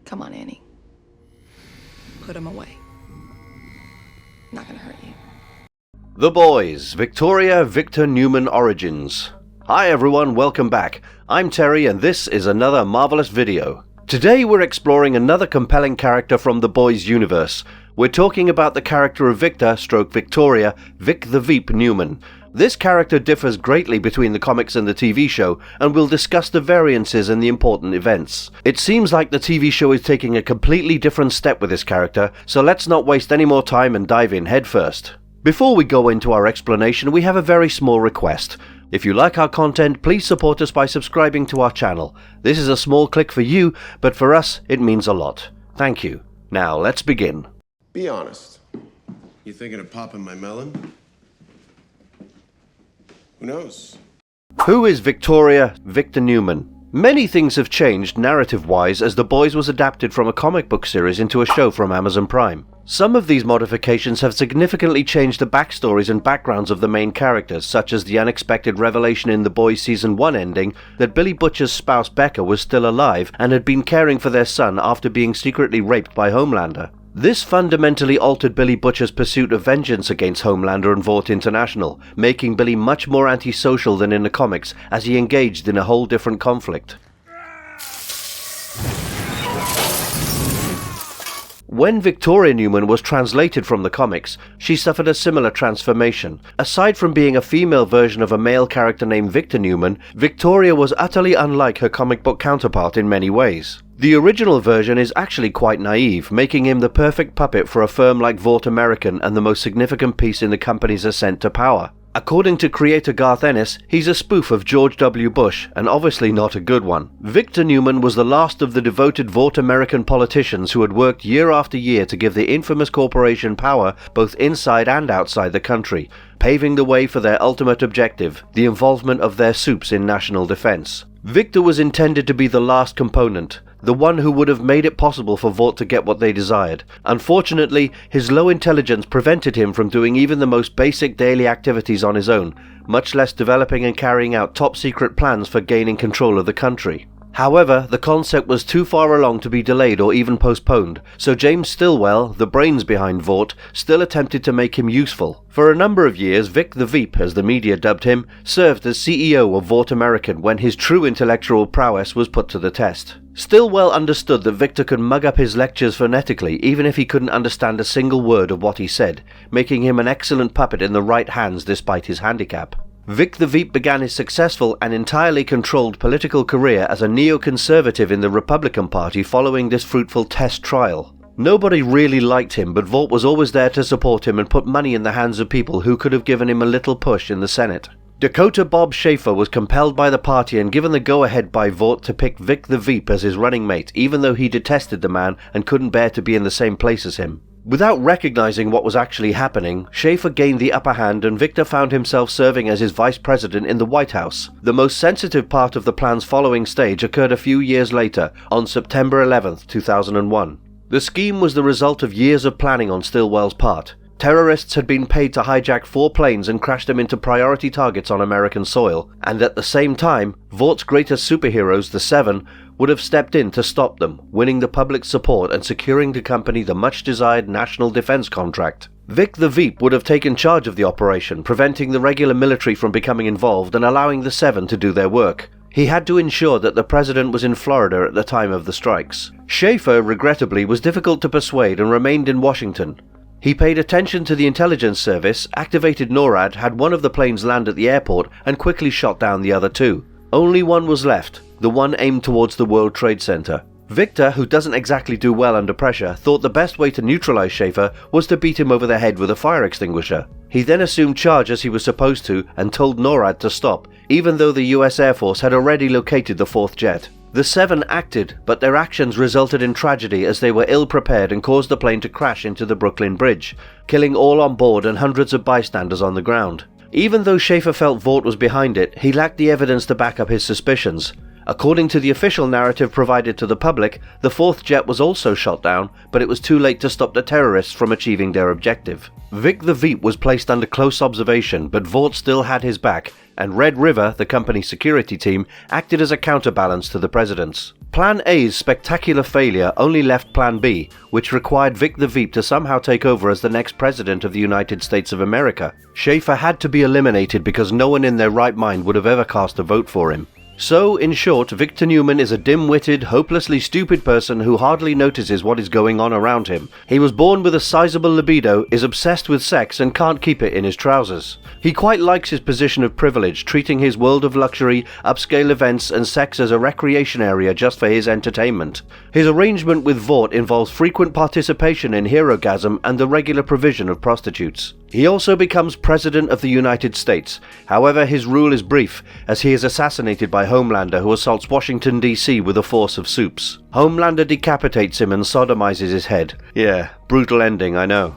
Come on, Annie. Put him away. Not gonna hurt you. The Boys, Victoria Victor Neuman Origins. Hi everyone, welcome back. I'm Terry and this is another marvelous video. Today we're exploring another compelling character from The Boys universe. We're talking about the character of Victoria, Vic the Veep Neuman. This character differs greatly between the comics and the TV show, and we'll discuss the variances and the important events. It seems like the TV show is taking a completely different step with this character, so let's not waste any more time and dive in headfirst. Before we go into our explanation, we have a very small request. If you like our content, please support us by subscribing to our channel. This is a small click for you, but for us, it means a lot. Thank you. Now, let's begin. Be honest. You thinking of popping my melon? Who knows? Who is Victoria Victor Neuman? Many things have changed narrative-wise as The Boys was adapted from a comic book series into a show from Amazon Prime. Some of these modifications have significantly changed the backstories and backgrounds of the main characters, such as the unexpected revelation in The Boys Season 1 ending that Billy Butcher's spouse Becca was still alive and had been caring for their son after being secretly raped by Homelander. This fundamentally altered Billy Butcher's pursuit of vengeance against Homelander and Vought International, making Billy much more antisocial than in the comics as he engaged in a whole different conflict. When Victoria Neuman was translated from the comics, she suffered a similar transformation. Aside from being a female version of a male character named Victor Neuman, Victoria was utterly unlike her comic book counterpart in many ways. The original version is actually quite naive, making him the perfect puppet for a firm like Vought American and the most significant piece in the company's ascent to power. According to creator Garth Ennis, he's a spoof of George W. Bush, and obviously not a good one. Victor Neuman was the last of the devoted Vought American politicians who had worked year after year to give the infamous corporation power both inside and outside the country, paving the way for their ultimate objective, the involvement of their supes in national defense. Victor was intended to be the last component, the one who would have made it possible for Vought to get what they desired. Unfortunately, his low intelligence prevented him from doing even the most basic daily activities on his own, much less developing and carrying out top-secret plans for gaining control of the country. However, the concept was too far along to be delayed or even postponed, so James Stillwell, the brains behind Vought, still attempted to make him useful. For a number of years, Vic the Veep, as the media dubbed him, served as CEO of Vought American when his true intellectual prowess was put to the test. Stillwell understood that Victor could mug up his lectures phonetically even if he couldn't understand a single word of what he said, making him an excellent puppet in the right hands despite his handicap. Vic the Veep began his successful and entirely controlled political career as a neoconservative in the Republican Party following this fruitful test trial. Nobody really liked him, but Vought was always there to support him and put money in the hands of people who could have given him a little push in the Senate. Dakota Bob Schaefer was compelled by the party and given the go-ahead by Vought to pick Vic the Veep as his running mate, even though he detested the man and couldn't bear to be in the same place as him. Without recognizing what was actually happening, Schaefer gained the upper hand and Victor found himself serving as his vice president in the White House. The most sensitive part of the plan's following stage occurred a few years later, on September 11, 2001. The scheme was the result of years of planning on Stillwell's part. Terrorists had been paid to hijack 4 planes and crash them into priority targets on American soil, and at the same time, Vaught's greatest superheroes, the Seven, would have stepped in to stop them, winning the public's support and securing the company the much-desired national defense contract. Vic the Veep would have taken charge of the operation, preventing the regular military from becoming involved and allowing the Seven to do their work. He had to ensure that the president was in Florida at the time of the strikes. Schaefer, regrettably, was difficult to persuade and remained in Washington. He paid attention to the intelligence service, activated NORAD, had one of the planes land at the airport, and quickly shot down the other 2. Only one was left, the one aimed towards the World Trade Center. Victor, who doesn't exactly do well under pressure, thought the best way to neutralize Schaefer was to beat him over the head with a fire extinguisher. He then assumed charge as he was supposed to and told NORAD to stop, even though the US Air Force had already located the 4th jet. The Seven acted, but their actions resulted in tragedy as they were ill-prepared and caused the plane to crash into the Brooklyn Bridge, killing all on board and hundreds of bystanders on the ground. Even though Schaefer felt Vought was behind it, he lacked the evidence to back up his suspicions. According to the official narrative provided to the public, the 4th jet was also shot down, but it was too late to stop the terrorists from achieving their objective. Vic the Veep was placed under close observation, but Vought still had his back, and Red River, the company's security team, acted as a counterbalance to the president's. Plan A's spectacular failure only left Plan B, which required Vic the Veep to somehow take over as the next president of the United States of America. Schaefer had to be eliminated because no one in their right mind would have ever cast a vote for him. So, in short, Victor Neuman is a dim-witted, hopelessly stupid person who hardly notices what is going on around him. He was born with a sizable libido, is obsessed with sex, and can't keep it in his trousers. He quite likes his position of privilege, treating his world of luxury, upscale events, and sex as a recreation area just for his entertainment. His arrangement with Vought involves frequent participation in herogasm and the regular provision of prostitutes. He also becomes President of the United States. However, his rule is brief, as he is assassinated by Homelander, who assaults Washington, D.C. with a force of Supes. Homelander decapitates him and sodomizes his head. Yeah, brutal ending, I know.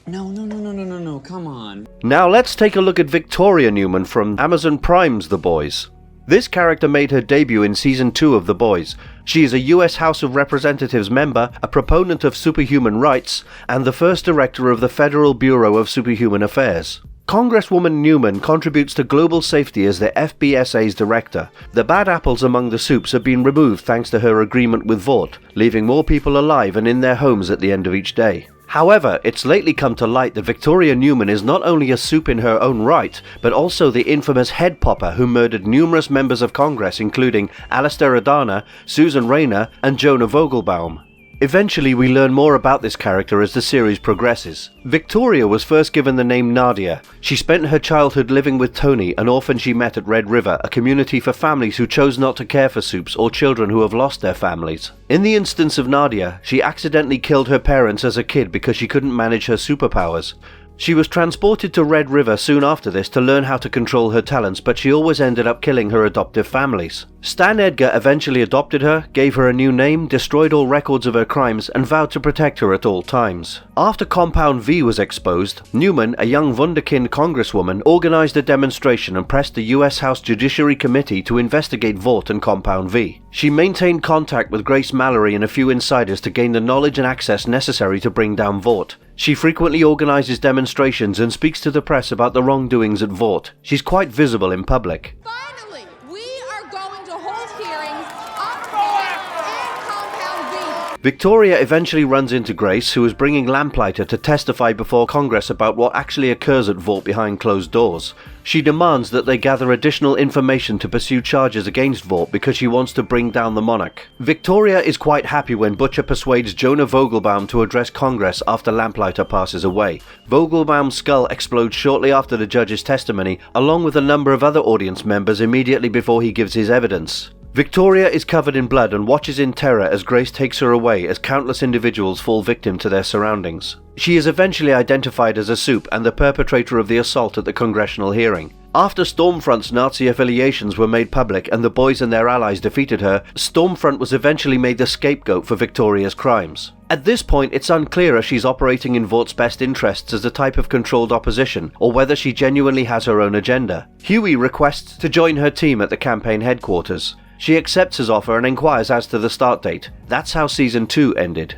No, come on. Now let's take a look at Victoria Neuman from Amazon Prime's The Boys. This character made her debut in Season 2 of The Boys. She is a US House of Representatives member, a proponent of superhuman rights, and the first director of the Federal Bureau of Superhuman Affairs. Congresswoman Neuman contributes to global safety as the FBSA's director. The bad apples among the Supes have been removed thanks to her agreement with Vought, leaving more people alive and in their homes at the end of each day. However, it's lately come to light that Victoria Neuman is not only a Supe in her own right, but also the infamous head popper who murdered numerous members of Congress, including Alistair Adana, Susan Rayner, and Jonah Vogelbaum. Eventually, we learn more about this character as the series progresses. Victoria was first given the name Nadia. She spent her childhood living with Tony, an orphan she met at Red River, a community for families who chose not to care for Supes or children who have lost their families. In the instance of Nadia, she accidentally killed her parents as a kid because she couldn't manage her superpowers. She was transported to Red River soon after this to learn how to control her talents, but she always ended up killing her adoptive families. Stan Edgar eventually adopted her, gave her a new name, destroyed all records of her crimes, and vowed to protect her at all times. After Compound V was exposed, Neuman, a young wunderkind congresswoman, organized a demonstration and pressed the US House Judiciary Committee to investigate Vought and Compound V. She maintained contact with Grace Mallory and a few insiders to gain the knowledge and access necessary to bring down Vought. She frequently organizes demonstrations and speaks to the press about the wrongdoings at Vought. She's quite visible in public. Finally, we are going to hold hearings on Vought and Compound V. Victoria eventually runs into Grace, who is bringing Lamplighter to testify before Congress about what actually occurs at Vought behind closed doors. She demands that they gather additional information to pursue charges against Vought because she wants to bring down the monarch. Victoria is quite happy when Butcher persuades Jonah Vogelbaum to address Congress after Lamplighter passes away. Vogelbaum's skull explodes shortly after the judge's testimony, along with a number of other audience members immediately before he gives his evidence. Victoria is covered in blood and watches in terror as Grace takes her away as countless individuals fall victim to their surroundings. She is eventually identified as a Supe and the perpetrator of the assault at the congressional hearing. After Stormfront's Nazi affiliations were made public and the boys and their allies defeated her, Stormfront was eventually made the scapegoat for Victoria's crimes. At this point, it's unclear if she's operating in Vaught's best interests as a type of controlled opposition, or whether she genuinely has her own agenda. Huey requests to join her team at the campaign headquarters. She accepts his offer and inquires as to the start date. That's how Season 2 ended.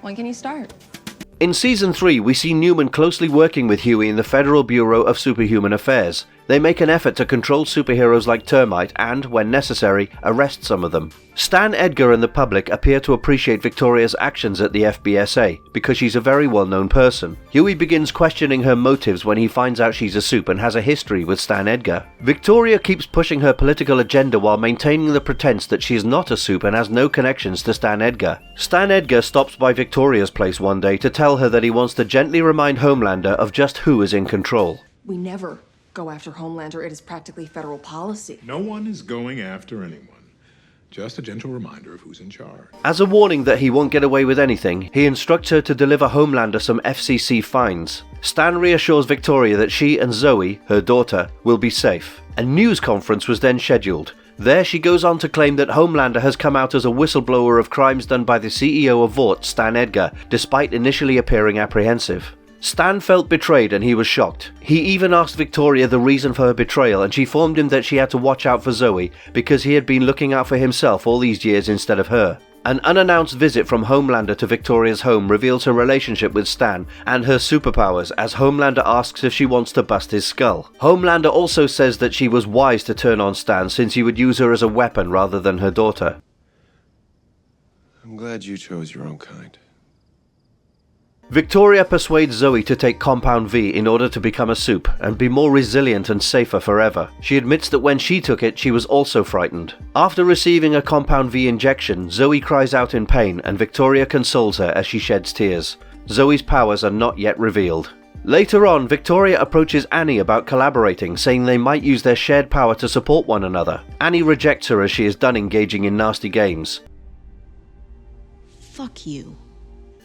When can you start? In Season 3, we see Neuman closely working with Huey in the Federal Bureau of Superhuman Affairs. They make an effort to control superheroes like Termite and, when necessary, arrest some of them. Stan Edgar and the public appear to appreciate Victoria's actions at the FBSA because she's a very well-known person. Huey begins questioning her motives when he finds out she's a Supe and has a history with Stan Edgar. Victoria keeps pushing her political agenda while maintaining the pretense that she is not a Supe and has no connections to Stan Edgar. Stan Edgar stops by Victoria's place one day to tell her that he wants to gently remind Homelander of just who is in control. We never go after Homelander. It is practically federal policy. No one is going after anyone. Just a gentle reminder of who's in charge. As a warning that he won't get away with anything, he instructs her to deliver Homelander some FCC fines. Stan reassures Victoria that she and Zoe, her daughter, will be safe. A news conference was then scheduled. There she goes on to claim that Homelander has come out as a whistleblower of crimes done by the CEO of Vought, Stan Edgar, despite initially appearing apprehensive. Stan felt betrayed and he was shocked. He even asked Victoria the reason for her betrayal, and she informed him that she had to watch out for Zoe because he had been looking out for himself all these years instead of her. An unannounced visit from Homelander to Victoria's home reveals her relationship with Stan and her superpowers as Homelander asks if she wants to bust his skull. Homelander also says that she was wise to turn on Stan since he would use her as a weapon rather than her daughter. I'm glad you chose your own kind. Victoria persuades Zoe to take Compound V in order to become a Supe and be more resilient and safer forever. She admits that when she took it, she was also frightened. After receiving a Compound V injection, Zoe cries out in pain and Victoria consoles her as she sheds tears. Zoe's powers are not yet revealed. Later on, Victoria approaches Annie about collaborating, saying they might use their shared power to support one another. Annie rejects her as she is done engaging in nasty games. Fuck you.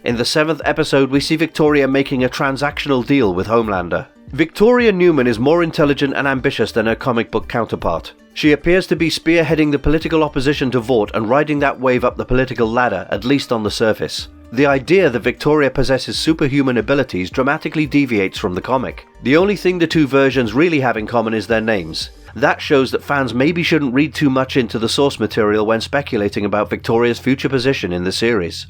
In the 7th episode, we see Victoria making a transactional deal with Homelander. Victoria Neuman is more intelligent and ambitious than her comic book counterpart. She appears to be spearheading the political opposition to Vought and riding that wave up the political ladder, at least on the surface. The idea that Victoria possesses superhuman abilities dramatically deviates from the comic. The only thing the two versions really have in common is their names. That shows that fans maybe shouldn't read too much into the source material when speculating about Victoria's future position in the series.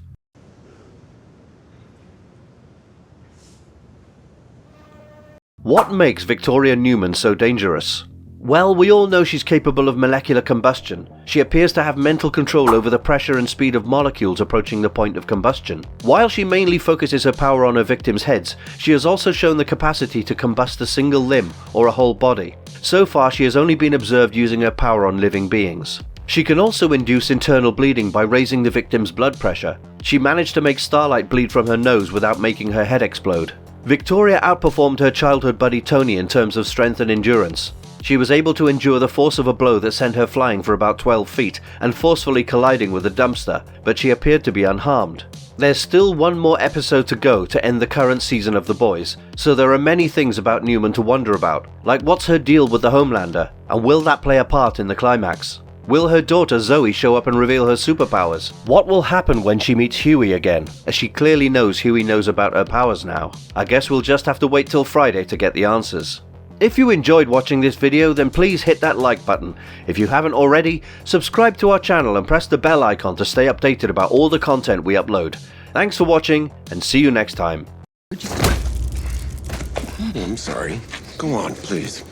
What makes Victoria Neuman so dangerous? Well, we all know she's capable of molecular combustion. She appears to have mental control over the pressure and speed of molecules approaching the point of combustion. While she mainly focuses her power on her victims' heads, she has also shown the capacity to combust a single limb or a whole body. So far, she has only been observed using her power on living beings. She can also induce internal bleeding by raising the victim's blood pressure. She managed to make Starlight bleed from her nose without making her head explode. Victoria outperformed her childhood buddy Tony in terms of strength and endurance. She was able to endure the force of a blow that sent her flying for about 12 feet and forcefully colliding with a dumpster, but she appeared to be unharmed. There's still one more episode to go to end the current season of The Boys, so there are many things about Neuman to wonder about, like what's her deal with the Homelander, and will that play a part in the climax? Will her daughter Zoe show up and reveal her superpowers? What will happen when she meets Huey again, as she clearly knows Huey knows about her powers now? I guess we'll just have to wait till Friday to get the answers. If you enjoyed watching this video, then please hit that like button. If you haven't already, subscribe to our channel and press the bell icon to stay updated about all the content we upload. Thanks for watching, and see you next time. I'm sorry. Go on, please.